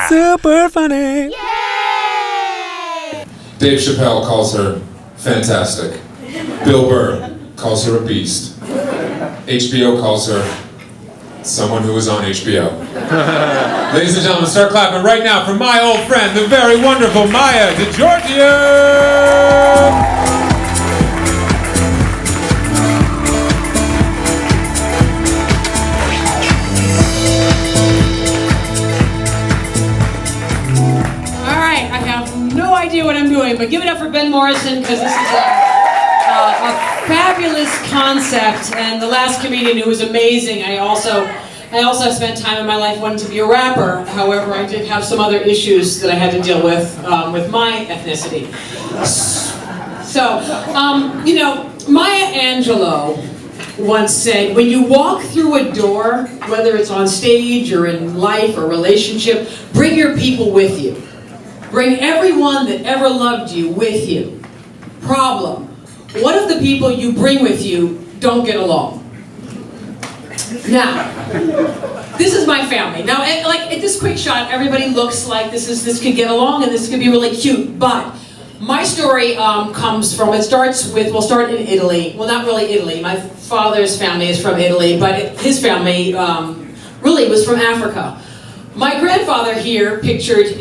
Super funny. Yay! Dave Chappelle calls her fantastic. Bill Burr calls her a beast. HBO calls her someone who was on HBO. Ladies and gentlemen, start clapping right now for my old friend, the very wonderful MAIJA DIGIORGIO! No idea what I'm doing, but give it up for Ben Morrison, because this is a fabulous concept, and the last comedian who was amazing. I also spent time in my life wanting to be a rapper. However, I did have some other issues that I had to deal with my ethnicity. So, you know, Maya Angelou once said, when you walk through a door, whether it's on stage or in life or relationship, bring your people with you. Bring everyone that ever loved you with you. Problem: what if the people you bring with you don't get along? Now, this is my family. Now, like at this quick shot, everybody looks like this could get along and this could be really cute. But my story it starts with, we'll start in Italy. Well, not really Italy. My father's family is from Italy, but his family really was from Africa. My grandfather here, pictured,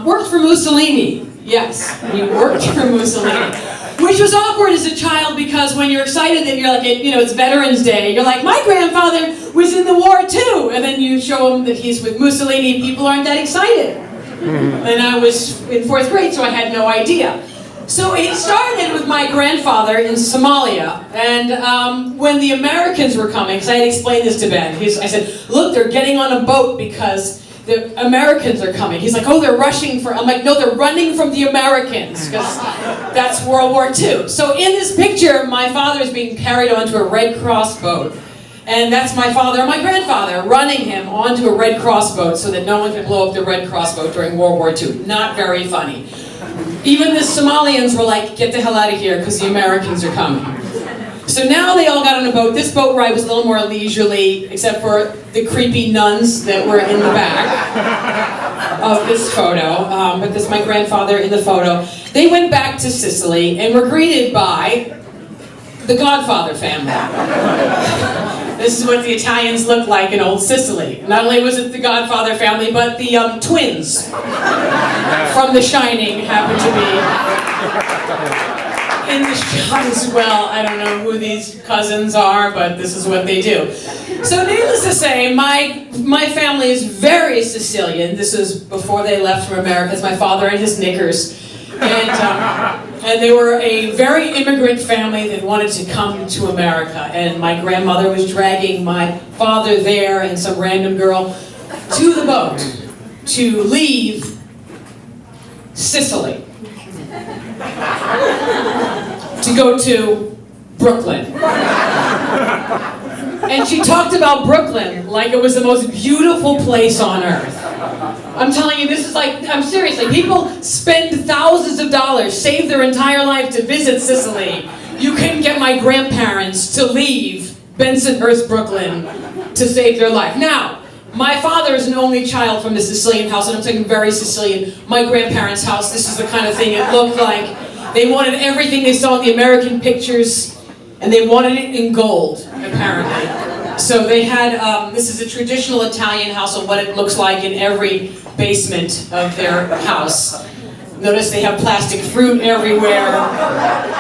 worked for Mussolini. Yes, he worked for Mussolini. Which was awkward as a child, because when you're excited that you're like, you know, it's Veterans Day, you're like, my grandfather was in the war too! And then you show him that he's with Mussolini, people aren't that excited. And I was in 4th grade, so I had no idea. So it started with my grandfather in Somalia, and when the Americans were coming, because I had explained this to Ben, I said, look, they're getting on a boat because the Americans are coming. He's like, oh, they're rushing for, I'm like, no, they're running from the Americans, because that's World War II. So in this picture, my father is being carried onto a Red Cross boat, and that's my father and my grandfather running him onto a Red Cross boat so that no one could blow up the Red Cross boat during World War II. Not very funny. Even the Somalians were like, get the hell out of here, because the Americans are coming. So now they all got on a boat. This boat ride was a little more leisurely, except for the creepy nuns that were in the back of this photo. But this is my grandfather in the photo. They went back to Sicily and were greeted by the Godfather family. This is what the Italians looked like in old Sicily. Not only was it the Godfather family, but the twins from The Shining happened to be in the shot as well. I don't know who these cousins are, but this is what they do. So needless to say, my family is very Sicilian. This was before they left from America. It's my father and his knickers. And they were a very immigrant family that wanted to come to America. And my grandmother was dragging my father there and some random girl to the boat to leave Sicily to go to Brooklyn. And she talked about Brooklyn like it was the most beautiful place on earth. I'm telling you, this is like, I'm seriously, people spend thousands of dollars, save their entire life to visit Sicily. You couldn't get my grandparents to leave Bensonhurst, Brooklyn to save their life. Now, my father is an only child from a Sicilian house, and I'm talking very Sicilian. My grandparents' house, this is the kind of thing it looked like. They wanted everything they saw in the American pictures, and they wanted it in gold, apparently. So they had, this is a traditional Italian house of what it looks like in every basement of their house. Notice they have plastic fruit everywhere.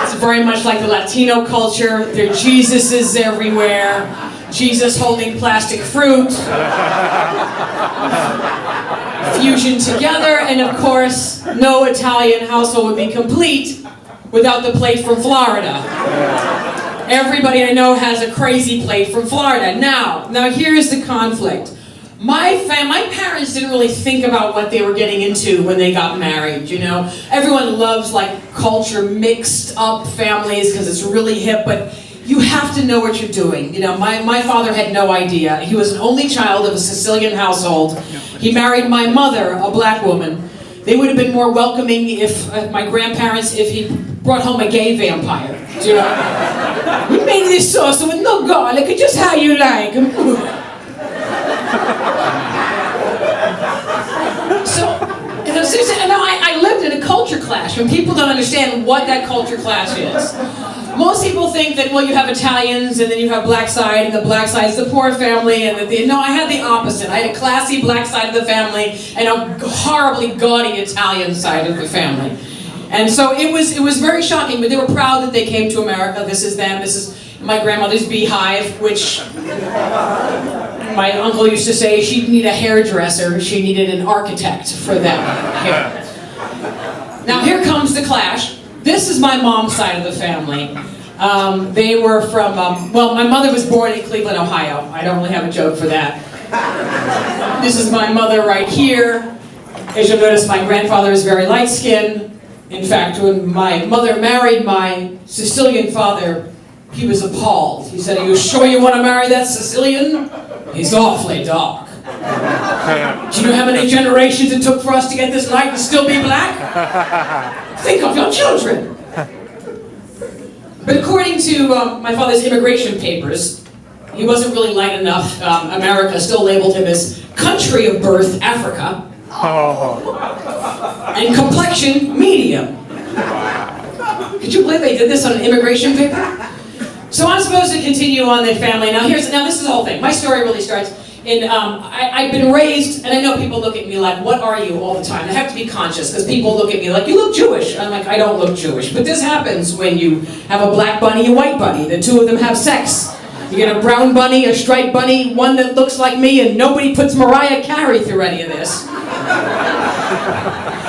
It's very much like the Latino culture. There are Jesuses everywhere. Jesus holding plastic fruit. Fusion together, and of course, no Italian household would be complete without the plate from Florida. Everybody I know has a crazy plate from Florida. Now here's the conflict. My parents didn't really think about what they were getting into when they got married, you know? Everyone loves like culture mixed up families because it's really hip, but you have to know what you're doing. You know, my father had no idea. He was an only child of a Sicilian household. He married my mother, a black woman. They would have been more welcoming if my grandparents, if he brought home a gay vampire. Do you know? We made this sauce with no garlic, just how you like. clash, and people don't understand what that culture clash is. Most people think that, well, you have Italians, and then you have black side, and the black side is the poor family, and no, I had the opposite. I had a classy black side of the family, and a horribly gaudy Italian side of the family. And so it was very shocking, but they were proud that they came to America. This is them, this is my grandmother's beehive, which my uncle used to say she didn't need a hairdresser, she needed an architect for that hair. Now here comes the clash. This is my mom's side of the family. They were from, well, my mother was born in Cleveland, Ohio. I don't really have a joke for that. This is my mother right here. As you'll notice, my grandfather is very light-skinned. In fact, when my mother married my Sicilian father, he was appalled. He said, "Are you sure you want to marry that Sicilian? He's awfully dark. Do you know how many generations it took for us to get this light and still be black? Think of your children." But according to my father's immigration papers, he wasn't really light enough. America still labeled him as country of birth, Africa. And complexion, medium. Could you believe they did this on an immigration paper? So I'm supposed to continue on the family. Now this is the whole thing. My story really starts in, I've been raised, and I know people look at me like, what are you, all the time? I have to be conscious, because people look at me like, you look Jewish. I'm like, I don't look Jewish. But this happens when you have a black bunny and a white bunny. The two of them have sex. You get a brown bunny, a striped bunny, one that looks like me, and nobody puts Mariah Carey through any of this.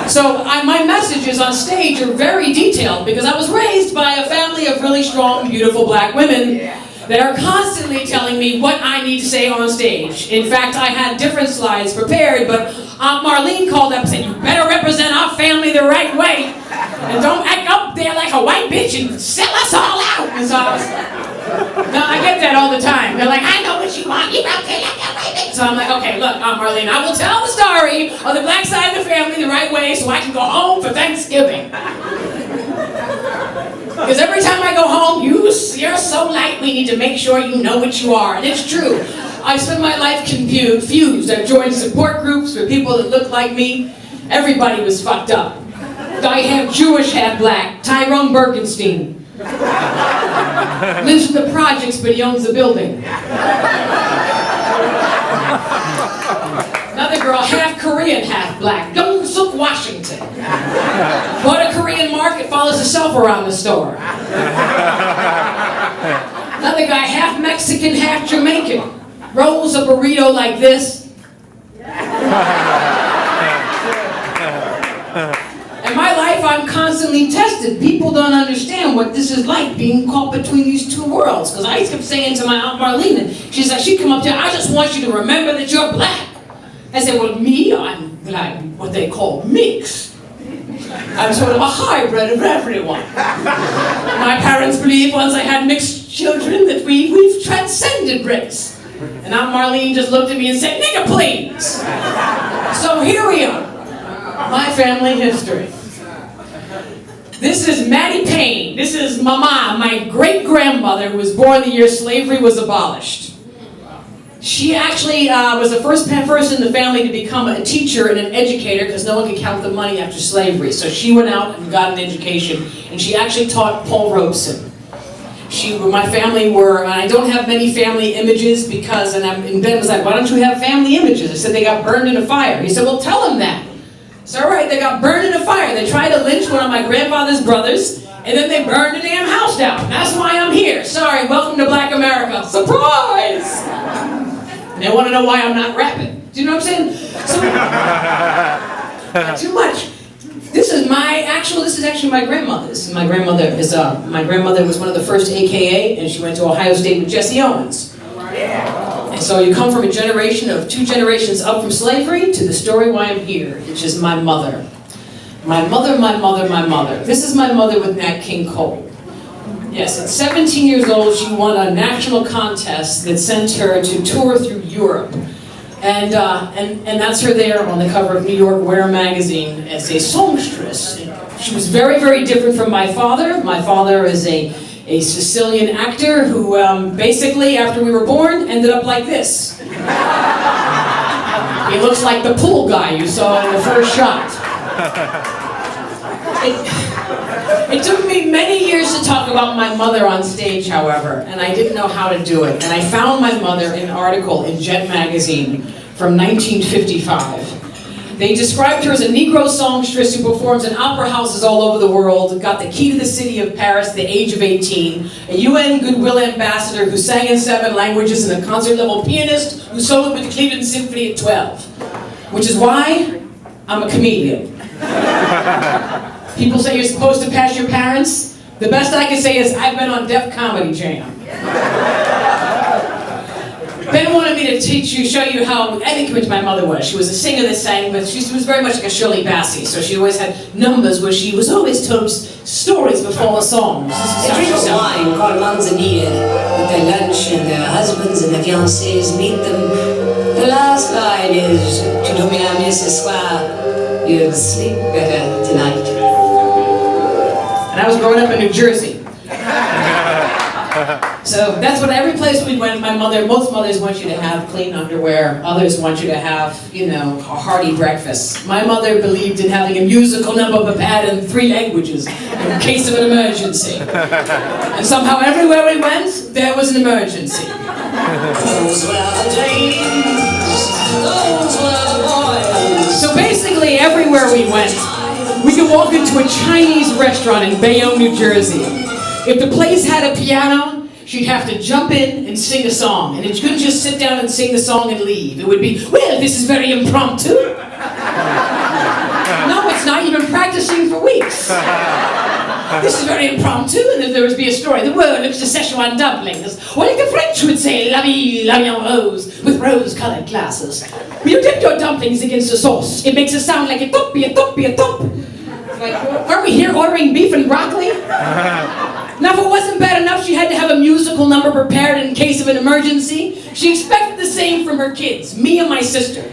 So my messages on stage are very detailed, because I was raised by a family of really strong, beautiful black women that are constantly telling me what I need to say on stage. In fact, I had different slides prepared, but Aunt Marlene called up and said, "You better represent our family the right way, and don't act up there like a white bitch and sell us all out." And so I was, no, I get that all the time. They're like, "I know what you want, you don't care like a white bitch." So I'm like, okay, look, Aunt Marlene, I will tell the story of the black side of the family the right way so I can go home for Thanksgiving. Because every time I go home, you're so light, we need to make sure you know what you are. And it's true. I spent my life confused. I've joined support groups for people that look like me. Everybody was fucked up. I half Jewish, half black. Tyrone Bergenstein. Lives in the projects, but he owns the building. Another girl, half Korean, half black. Young Suk Washington. Bought a Korean market, follows herself around the store. Another guy, half Mexican, half Jamaican. Rolls a burrito like this. In my life, I'm constantly tested. People don't understand what this is like, being caught between these two worlds. Because I kept saying to my Aunt Marlene, she's like, she'd come up to her, "I just want you to remember that you're black." I said, "Well, me, I'm like what they call mixed. I'm sort of a hybrid of everyone. My parents believe once I had mixed children that we've transcended race." And Aunt Marlene just looked at me and said, "Nigga, please." So here we are. My family history. This is Maddie Payne. This is Mama, my great-grandmother, who was born the year slavery was abolished. She actually was the first person in the family to become a teacher and an educator, because no one could count the money after slavery. So she went out and got an education, and she actually taught Paul Robeson. My family were, and I don't have many family images because, and Ben was like, "Why don't you have family images?" I said, "They got burned in a fire." He said, "Well, tell them that." So, all right, they got burned in a fire. They tried to lynch one of my grandfather's brothers, and then they burned the damn house down. That's why I'm here. Sorry, welcome to Black America. Surprise! And they want to know why I'm not rapping. Do you know what I'm saying? So, not too much. This is actually my grandmother's. My grandmother was one of the first AKA, and she went to Ohio State with Jesse Owens. And so you come from a generation of 2 generations up from slavery to the story why I'm here, which is my mother. My mother, my mother, my mother. This is my mother with Nat King Cole. Yes, at 17 years old, she won a national contest that sent her to tour through Europe. And that's her there on the cover of New York Wear magazine as a songstress. She was very, very different from my father. My father is a Sicilian actor who basically, after we were born, ended up like this. He looks like the pool guy you saw in the first shot. It took me many years to talk about my mother on stage, however, and I didn't know how to do it. And I found my mother in an article in Jet magazine from 1955. They described her as a Negro songstress who performs in opera houses all over the world, got the key to the city of Paris at the age of 18, a UN Goodwill ambassador who sang in 7 languages, and a concert-level pianist who soloed with the Cleveland Symphony at 12. Which is why I'm a comedian. People say you're supposed to pass your parents. The best I can say is I've been on Def Comedy Jam. Ben wanted me to show you how etiquette my mother was. She was a singer that sang, but she was very much like a Shirley Bassey. So she always had numbers where she was always told stories before the songs. They drink wine called manzanilla with their lunch, and their husbands and their fiancés meet them. The last line is, "Tu dormiras mieux ce soir. You'll sleep better tonight." And I was growing up in New Jersey. So that's what every place we went, most mothers want you to have clean underwear, others want you to have, you know, a hearty breakfast. My mother believed in having a musical number prepared in 3 languages in case of an emergency. And somehow everywhere we went, there was an emergency. Those were the days, those were the boys. So basically everywhere we went, we could walk into a Chinese restaurant in Bayonne, New Jersey. If the place had a piano, she'd have to jump in and sing a song. And she couldn't just sit down and sing the song and leave. It would be, well, this is very impromptu. No, it's not. You've been practicing for weeks. This is very impromptu. And then there would be a story. The word looks to Szechuan dumplings. Or like the French would say, la vie, la vie en rose, with rose-colored glasses. When you dip your dumplings against the sauce, it makes a sound like a top, a top, a top. Like, aren't we here ordering beef and broccoli? Now, if it wasn't bad enough, she had to have a musical number prepared in case of an emergency. She expected the same from her kids, me and my sister.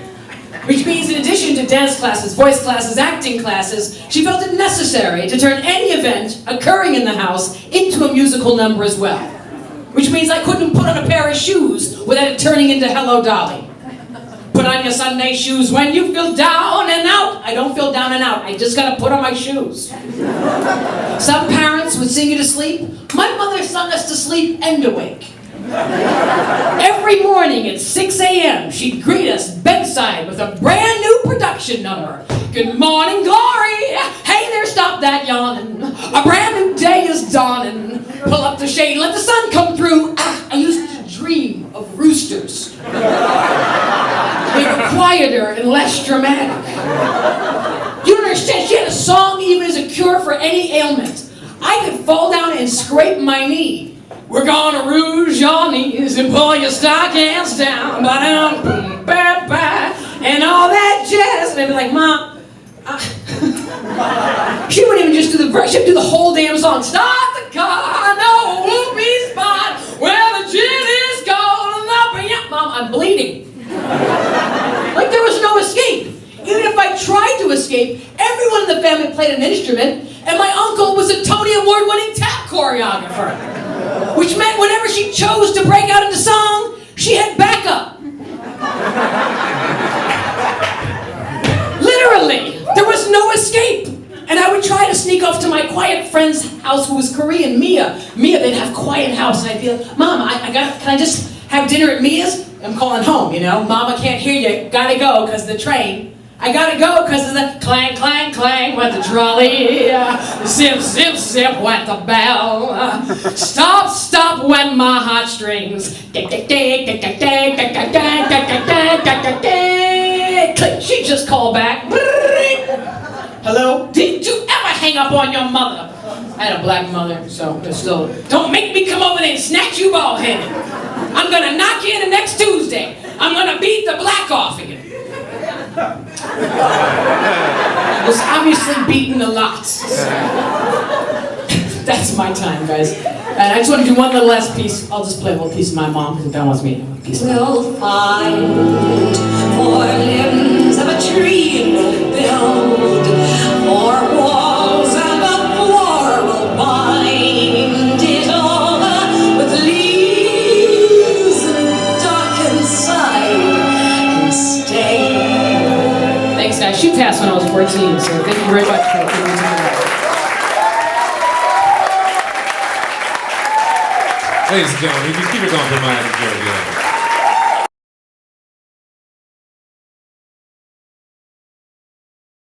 Which means in addition to dance classes, voice classes, acting classes, she felt it necessary to turn any event occurring in the house into a musical number as well. Which means I couldn't put on a pair of shoes without it turning into Hello Dolly. Put on your Sunday shoes when you feel down and out. I don't feel down and out. I just gotta put on my shoes. Some parents would sing you to sleep. My mother sung us to sleep and awake. Every morning at 6 a.m., she'd greet us bedside with a brand new production number. Good morning, glory. Hey there, stop that yawning. A brand new day is dawning. Pull up the shade, let the sun come through. I used to dream of roosters. They were quieter and less dramatic. You don't understand, she had a song even as a cure for any ailment. I could fall down and scrape my knee. We're gonna rouge your knees and pull your stockings down, ba-dum, boom, ba-ba, and all that jazz. And I'd be like, Mom, she wouldn't even just do the verse, she'd do the whole damn song. Start the car, no whoopee spot, where the gin is going up and up. Mom, I'm bleeding. Like there was no escape. Even if I tried to escape, everyone in the family played an instrument, and my uncle was a Tony Award-winning tap choreographer. Which meant whenever she chose to break out into song, she had backup. Literally, there was no escape. And I would try to sneak off to my quiet friend's house who was Korean, Mia. Mia, they'd have quiet house, and I'd be like, Mom, can I just have dinner at Mia's? I'm calling home, you know? Mama can't hear you, gotta go, because of the train. I gotta go because of the clang, clang, clang went the trolley. Zip, zip, zip went the bell. Stop, stop went my heartstrings. She just called back. Hello? Did you ever hang up on your mother? I had a black mother, so still. Don't make me come over there and snatch you bald-headed. I'm gonna knock you in the next Tuesday. I'm gonna beat the black off of you. I was obviously beaten a lot. That's my time, guys. And I just want to do one little last piece. I'll just play a little piece of my mom because Ben wants me to have a piece of my mom. We'll find 4 limbs of a tree and build 4 walls and the floor will bind it over with leaves and dark inside can stay. Thanks, guys. She passed when I was 14, so thank you very much for giving me time. Ladies and gentlemen, you can keep it going for Maija DiGiorgio.